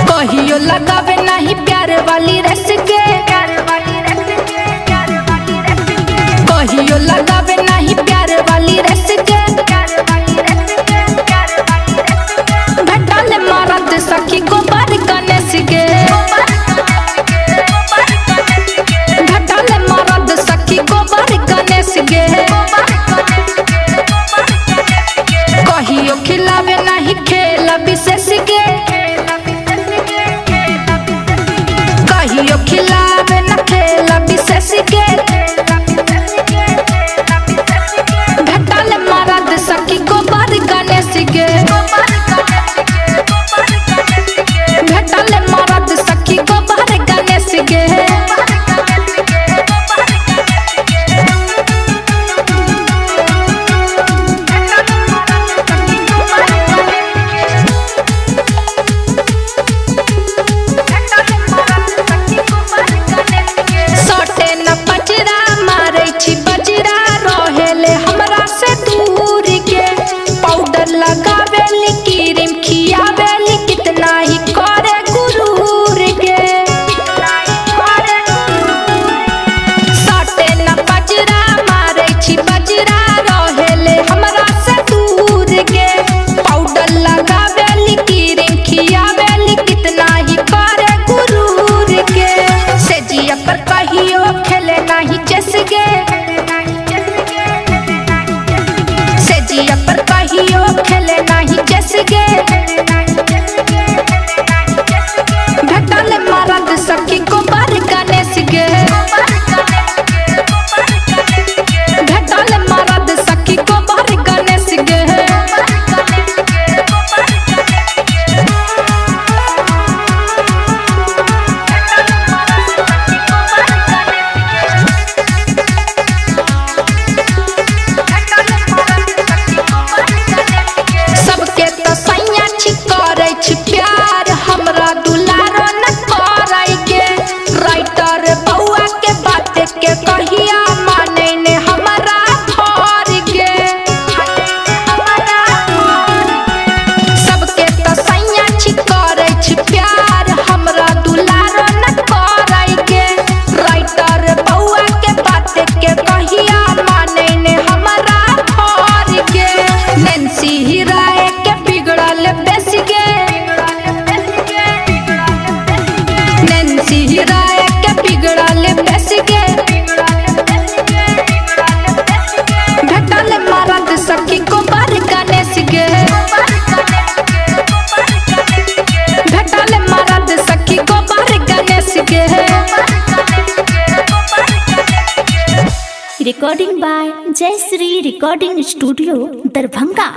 कहियो लगावे नहीं प्यार वाली रस के, कहियो लगावे नहीं प्यार वाली रस के। घटाले मरद सखी को बार गणेश के, घटाले मरद सखी को बार गणेश के। कहियो खिलावे नहीं खेल विशेष के, कहियो खिलावे न खेल विशेष के। घटाले मरद सखी को बार गणेश के, घटाले मरद सखी को बार गणेश के। घटाले मरद सखी को बार गणेश के, घटाले मरद सखी को बार गणेश के। सबके तो सैया छी करे छी प्यार, हमरा दुलारो न करे के। राइटर बउआ के बात के कहिया माने ने हमरा घर के। सबके तो सैया छी करे छी प्यार, हमरा दुलारो न करे के। राइटर बउआ के बात के कहिया माने ने हमरा घर के। नैन्सी हीराए के बिगड़ल बेस के, नैन्सी हीराए के बिगड़ल बेस के। घटाले मरद सखी को बार गणेश के, घटाले मरद सखी को बार गणेश के। रिकॉर्डिंग बाय जय श्री रिकॉर्डिंग स्टूडियो दरभंगा।